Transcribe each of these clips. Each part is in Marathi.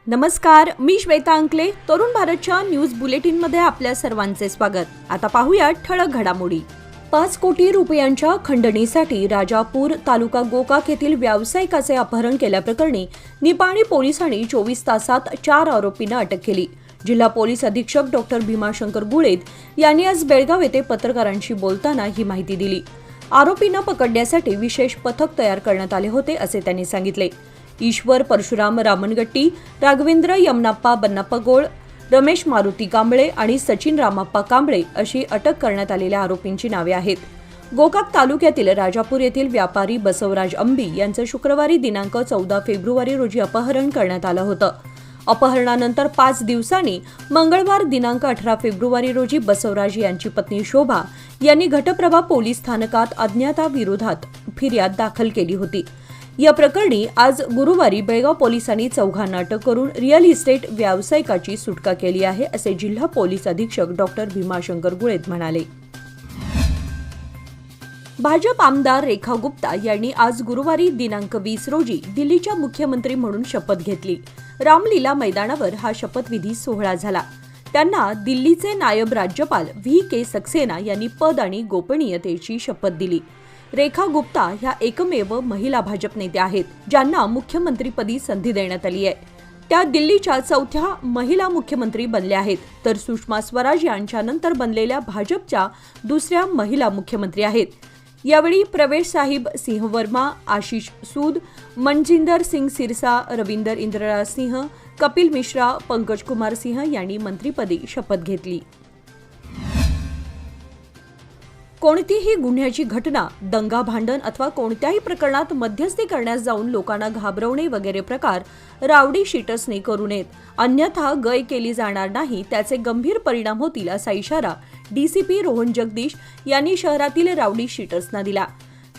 नमस्कार, मी श्वेता अंकले. तरुण भारतच्या न्यूज बुलेटिनमध्ये आपल्या सर्वांचे स्वागत. आता पाहूया ठळक घडामोडी. 5 कोटी रुपयांच्या खंडणीसाठी राजापूर तालुका गोकाक येथील व्यावसायिकाचे अपहरण केल्याप्रकरणी निपाणी पोलिसांनी 24 तासात 4 आरोपींना अटक केली. जिल्हा पोलीस अधीक्षक डॉक्टर भीमाशंकर गुळेद यांनी आज बेळगाव येथे पत्रकारांशी बोलताना ही माहिती दिली. आरोपींना पकडण्यासाठी विशेष पथक तयार करण्यात आले होते असे त्यांनी सांगितले. ईश्वर परशुराम रामनगट्टी, राघवेंद्र यमनाप्पा बन्नाप्पा गोळ, रमेश मारुती कांबळे आणि सचिन रामाप्पा कांबळे अशी अटक करण्यात आलेल्या आरोपींची नावे आहेत. गोकाक तालुक्यातील राजापूर येथील व्यापारी बसवराज अंबी यांचं शुक्रवारी दिनांक 14 फेब्रुवारी रोजी अपहरण करण्यात आलं होतं. अपहरणानंतर 5 दिवसांनी मंगळवार दिनांक 18 फेब्रुवारी रोजी बसवराज यांची पत्नी शोभा यांनी घटप्रभा पोलीस स्थानकात अज्ञाताविरोधात फिर्याद दाखल केली होती. या प्रकरणी आज गुरुवारी बेळगाव पोलिसांनी चौघांना अटक करून रिअल इस्टेट व्यावसायिकाची सुटका केली आहे असे जिल्हा पोलीस अधीक्षक डॉक्टर भीमाशंकर गुळेद म्हणाले. भाजप आमदार रेखा गुप्ता यांनी आज गुरुवारी दिनांक 20 रोजी दिल्लीच्या मुख्यमंत्री म्हणून शपथ घेतली. रामलीला मैदानावर हा शपथविधी सोहळा झाला. त्यांना दिल्लीचे नायब राज्यपाल व्ही.के. सक्सेना यांनी पद आणि गोपनीयतेची शपथ दिली. रेखा गुप्ता ह्या एकमेव महिला भाजप नेत्या आहेत ज्यांना मुख्यमंत्रीपदी संधी देण्यात आली आहे. त्या दिल्लीच्या 4थ्या महिला मुख्यमंत्री बनल्या आहेत, तर सुषमा स्वराज यांच्यानंतर बनलेल्या भाजपच्या 2ऱ्या महिला मुख्यमंत्री आहेत. यावेळी प्रवेश साहिब सिंह वर्मा, आशिष सूद, मनजिंदर सिंग सिरसा, रविंदर इंद्रराज सिंह, कपिल मिश्रा, पंकज कुमार सिंह यांनी मंत्रीपदी शपथ घेतली. कोणतीही गुन्ह्याची घटना, दंगा भांडण अथवा कोणत्याही प्रकरणात मध्यस्थी करण्यास जाऊन लोकांना घाबरवणे वगैरे प्रकार रावडी शीटर्सने करू नयेत, अन्यथा गय केली जाणार नाही, त्याचे गंभीर परिणाम होतील असा इशारा डीसीपी रोहन जगदीश यांनी शहरातील रावडी शीटर्सना दिला.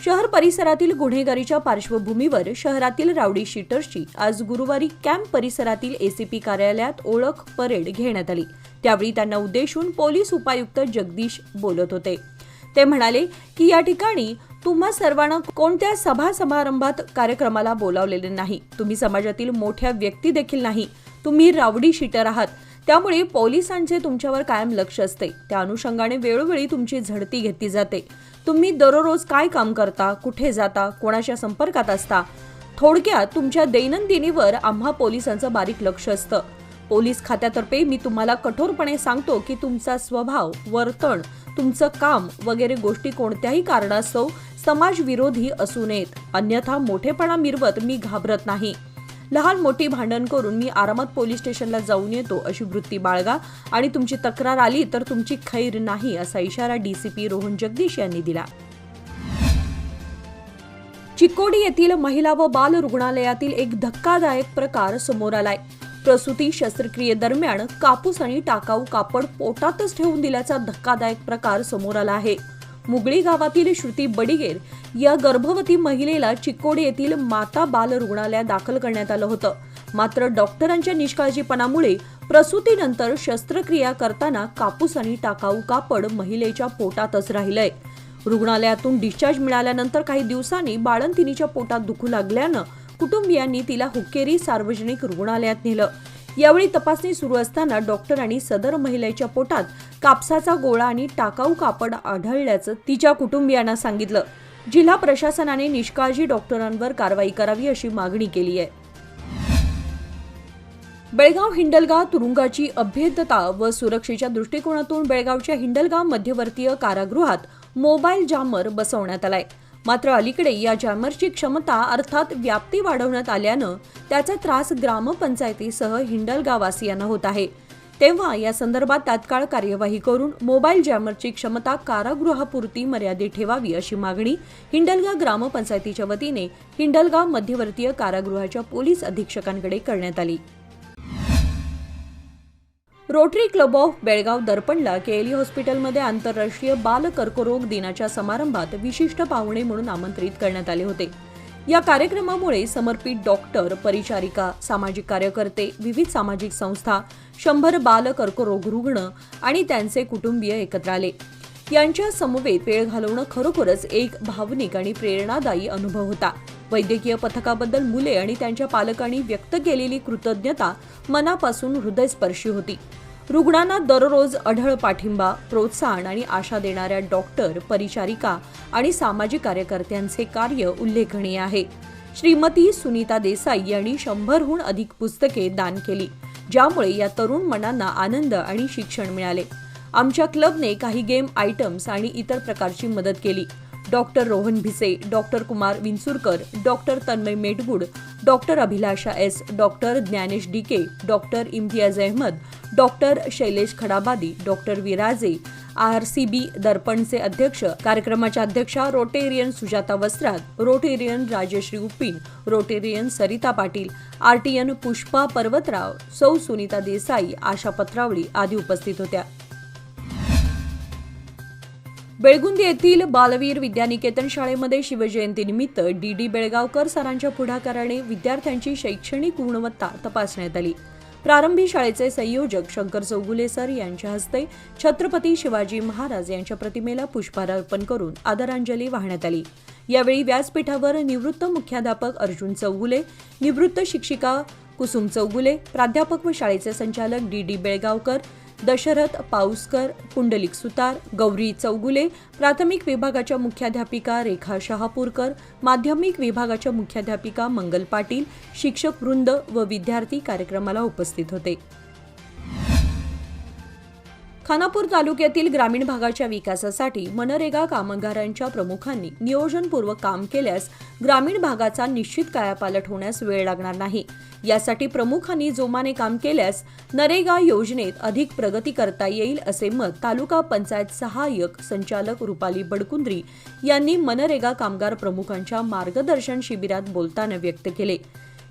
शहर परिसरातील गुन्हेगारीच्या पार्श्वभूमीवर शहरातील रावडी शीटर्सची आज गुरुवारी कॅम्प परिसरातील एसीपी कार्यालयात ओळख परेड घेण्यात आली. त्यावेळी त्यांना उद्देशून पोलीस उपायुक्त जगदीश बोलत होते. ते म्हणाले की या ठिकाणी तुम्हा सर्वांना कोणत्या सभा समारंभात कार्यक्रमाला बोलावलेले नाही. तुम्ही समाजातील मोठ्या व्यक्ती देखील नाही. तुम्ही रावडी शीटर आहात. त्यामुळे पोलिसांचे तुमच्यावर कायम लक्ष असते. त्या अनुषंगाने वेळोवेळी तुमची झडती घेतली जाते. तुम्ही दररोज काय काम करता, कुठे जाता, कोणाच्या संपर्कात असता, थोडक्यात तुमच्या दैनंदिनीवर आम्हा पोलिसांचं बारीक लक्ष असतं. पोलीस खात्यातर्फे मी तुम्हाला कठोरपणे सांगतो की तुमचा स्वभाव, वर्तन, तुमचं काम वगैरे गोष्टी कोणत्याही कारणास्तव समाजविरोधी असू नयेत, अन्यथा मोठेपणा मिरवत मी घाबरत नाही. लहान मोठी भांडण करून मी आरामात पोलीस स्टेशनला जाऊन येतो अशी वृत्ती बाळगा आणि तुमची तक्रार आली तर तुमची खैर नाही असा इशारा डीसीपी रोहन जगदीश यांनी दिला. चिकोडी येथील महिला व बाल रुग्णालयातील एक धक्कादायक प्रकार समोर आलाय. प्रसूती शस्त्रक्रियेदरम्यान कापूस आणि टाकाऊ कापड पोटातच ठेवून दिल्याचा धक्कादायक प्रकार समोर आला आहे. मुगळी गावातील श्रुती बडिगेर या गर्भवती महिलेला चिकोडी येथील माता बाल रुग्णालयात दाखल करण्यात आलं होतं. मात्र डॉक्टरांच्या निष्काळजीपणामुळे प्रसूतीनंतर शस्त्रक्रिया करताना कापूस आणि टाकाऊ कापड महिलेच्या पोटातच राहिलंय. रुग्णालयातून डिस्चार्ज मिळाल्यानंतर काही दिवसांनी बाळंतिणीच्या पोटात दुखू लागल्यानं कुटुंबियांनी तिला हुक्केरी सार्वजनिक रुग्णालयात नेलं. यावेळी तपासणी सुरू असताना डॉक्टरांनी सदर महिलेच्या पोटात कापसाचा गोळा आणि टाकाऊ कापड आढळल्याचं तिच्या कुटुंबियांना सांगितलं. जिल्हा प्रशासनाने निष्काळजी डॉक्टरांवर कारवाई करावी अशी मागणी केली आहे. बेळगाव हिंडलगा तुरुंगाची अभेद्यता व सुरक्षेच्या दृष्टिकोनातून बेळगावच्या हिंडलगा मध्यवर्तीय कारागृहात मोबाईल जॅमर बसवण्यात आलाय. मात्र अलीकडे या जॅमरची क्षमता अर्थात व्याप्ती वाढवण्यात आल्यानं त्याचा त्रास ग्रामपंचायतीसह हिंडलगावासियांना होत आहे. तेव्हा या संदर्भात तात्काळ कार्यवाही करून मोबाईल जॅमरची क्षमता कारागृहापुरती मर्यादित ठेवावी अशी मागणी हिंडलगा ग्रामपंचायतीच्या वतीने हिंडलगा मध्यवर्तीय कारागृहाच्या पोलीस अधीक्षकांकडे करण्यात आली. रोटरी क्लब ऑफ बेळगाव दर्पणला केएलई हॉस्पिटलमध्ये आंतरराष्ट्रीय बाल कर्करोग दिनाच्या समारंभात विशिष्ट पाहुणे म्हणून आमंत्रित करण्यात आले होते. या कार्यक्रमामुळे समर्पित डॉक्टर, परिचारिका, सामाजिक कार्यकर्ते, विविध सामाजिक संस्था, 100 बाल कर्करोग रुग्ण आणि त्यांचे कुटुंबीय एकत्र आले. यांच्या समवेत वेळ घालवणं खरोखरच एक भावनिक आणि प्रेरणादायी अनुभव होता. वैद्यकीय पथकाबद्दल मुले आणि त्यांच्या पालकांनी व्यक्त केलेली कृतज्ञता मनापासून हृदयस्पर्शी होती. रुग्णांना दररोज अढळ पाठिंबा, प्रोत्साहन आणि आशा देणाऱ्या डॉक्टर, परिचारिका आणि सामाजिक कार्यकर्त्यांचे कार्य उल्लेखनीय आहे. श्रीमती सुनीता देसाई यांनी 100हून अधिक पुस्तके दान केली, ज्यामुळे या तरुण मनांना आनंद आणि शिक्षण मिळाले. आमच्या क्लबने काही गेम आयटम्स आणि इतर प्रकारची मदत केली. Doctor Rohan Bhise, doctor Kumar Vinchurkar, doctor Tanmay Metgud, doctor Abhilasha S, doctor Dnyanesh DK, doctor Imtiyaz Ahmed, doctor Shailesh Khadabadi, doctor Viraje, RCB दर्पणचे अध्यक्ष, कार्यक्रमाच्या अध्यक्षा rotarian Sujata Vastrat, rotarian Rajashree Uppin, rotarian Sarita Patil, RTN Pushpa Parvatrao, सौ सुनीता देसाई, आशा पत्रावळी आदी उपस्थित होत्या. बेळगुंदी येथील बालवीर विद्यानिकेतन शाळेमध्ये शिवजयंतीनिमित्त DD बेळगावकर सरांच्या पुढाकाराने विद्यार्थ्यांची शैक्षणिक गुणवत्ता तपासण्यात आली. प्रारंभी शाळेचे संयोजक शंकर चौगुले सर यांच्या हस्ते छत्रपती शिवाजी महाराज यांच्या प्रतिमेला पुष्पहार अर्पण करून आदरांजली वाहण्यात आली. यावेळी व्यासपीठावर निवृत्त मुख्याध्यापक अर्जुन चौगुले, निवृत्त शिक्षिका कुसुम चौगुले, प्राध्यापक व शाळेचे संचालक DD बेळगावकर, दशरथ पाऊसकर, पुंडलिक सुतार, गौरी चौगुले, प्राथमिक विभागाच्या मुख्याध्यापिका रेखा शहापूरकर, माध्यमिक विभागाच्या मुख्याध्यापिका मंगल पाटील, शिक्षक वृंद व विद्यार्थी कार्यक्रमाला उपस्थित होते. खानापूर तालुक्यातील ग्रामीण भागाच्या विकासासाठी मनरेगा कामगारांच्या प्रमुखांनी नियोजनपूर्वक काम केल्यास ग्रामीण भागाचा निश्चित कायापालट होण्यास वेळ लागणार नाही. यासाठी प्रमुखांनी जोमाने काम केल्यास नरेगा योजनेत अधिक प्रगती करता येईल असे मत तालुका पंचायत सहाय्यक संचालक रुपाली बडकुंद्री यांनी मनरेगा कामगार प्रमुखांच्या मार्गदर्शन शिबिरात बोलताना व्यक्त केले.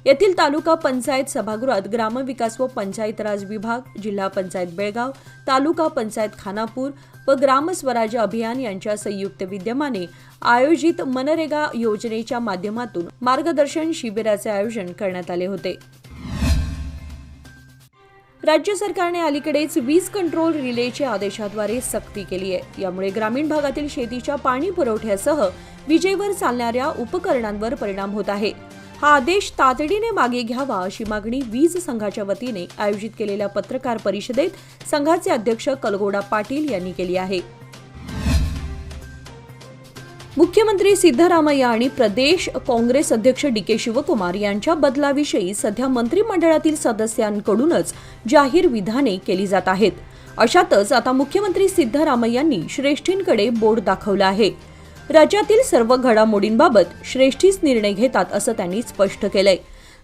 येथील तालुका पंचायत सभागृहात ग्रामविकास व पंचायत राज विभाग, जिल्हा पंचायत बेळगाव, तालुका पंचायत खानापूर व ग्रामस्वराज्य अभियान यांच्या संयुक्त विद्यमाने आयोजित मनरेगा योजनेच्या माध्यमातून मार्गदर्शन शिबिराचे आयोजन करण्यात आले होते. राज्य सरकारने अलीकडेच वीज कंट्रोल रिलेच्या आदेशाद्वारे सक्ती केली आहे. यामुळे ग्रामीण भागातील शेतीच्या पाणी पुरवठ्यासह विजेवर चालणाऱ्या उपकरणांवर परिणाम होत आहे. हा आदेश तातडीने मागे घ्यावा अशी मागणी वीज संघाच्या वतीने आयोजित केलेल्या पत्रकार परिषदेत संघाचे अध्यक्ष कलगोडा पाटील यांनी केली आहे. मुख्यमंत्री सिद्धरामय्या आणि प्रदेश काँग्रेस अध्यक्ष DK शिवकुमार यांच्या बदलाविषयी सध्या मंत्रिमंडळातील सदस्यांकडूनच जाहीर विधाने केली जात आहेत. अशातच आता मुख्यमंत्री सिद्धरामय्यांनी श्रेष्ठींकडे बोट दाखवलं आहे. राज्यातील सर्व घडामोडींबाबत श्रेष्ठीच निर्णय घेतात असं त्यांनी स्पष्ट केलंय.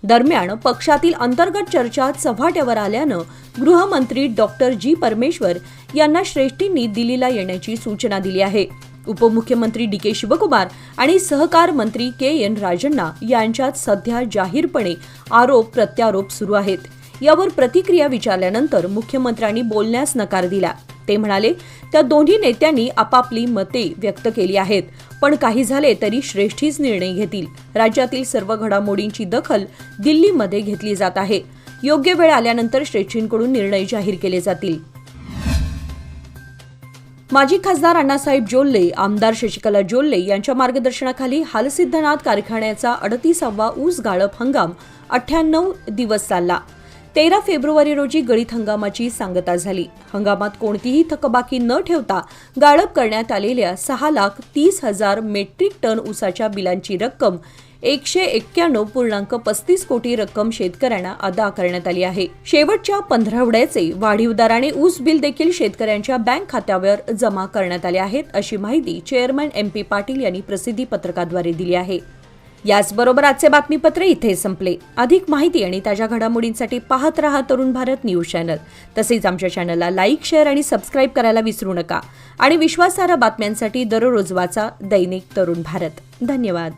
दरम्यान पक्षातील अंतर्गत चर्चा चव्हाट्यावर आल्यानं गृहमंत्री डॉक्टर G. परमेश्वर यांना श्रेष्ठींनी दिल्लीला येण्याची सूचना दिली आहे. उपमुख्यमंत्री DK शिवकुमार आणि सहकार मंत्री KN राजण्णा यांच्यात सध्या जाहीरपणे आरोप प्रत्यारोप सुरू आहेत. यावर प्रतिक्रिया विचारल्यानंतर मुख्यमंत्र्यांनी बोलण्यास नकार दिला. ते म्हणाले, त्या दोन्ही नेत्यांनी आपापली मते व्यक्त केली आहेत, पण काही झाले तरी श्रेष्ठीच निर्णय घेतील. राज्यातील सर्व घडामोडींची दखल दिल्लीमध्ये घेतली जात आहे. योग्य वेळ आल्यानंतर श्रेष्ठींकडून निर्णय जाहीर केले जातील. माजी खासदार अण्णासाहेब जोल्ले, आमदार शशिकला जोल्ले यांच्या मार्गदर्शनाखाली हालसिद्धनाथ कारखान्याचा 38वा ऊस गाळप हंगाम 98 दिवस चालला. 13 फेब्रुवारी रोजी गळीत हंगामाची सांगता झाली. हंगामात कोणतीही थकबाकी न ठेवता गाळप करण्यात आलेल्या 6,30,000 मेट्रिक टन ऊसाच्या बिलांची रक्कम 191.35 कोटी रक्कम शेतकऱ्यांना अदा करण्यात आली आहे. शेवटच्या 15 आठवड्याचे वाढीव दराने ऊस बिल देखील शेतकऱ्यांच्या बँक खात्यावर जमा करण्यात आले आहेत, अशी माहिती चेअरमन MP पाटील यांनी प्रसिद्धी पत्रकाद्वारे दिली आहे. याचबरोबर आजचे बातमीपत्र इथे संपले. अधिक माहिती आणि ताज्या घडामोडींसाठी पाहत रहा तरुण भारत न्यूज चॅनल. तसेच आमच्या चॅनलला लाईक, शेअर आणि सबस्क्राईब करायला विसरू नका. आणि विश्वासार्ह बातम्यांसाठी दररोज वाचा दैनिक तरुण भारत. धन्यवाद.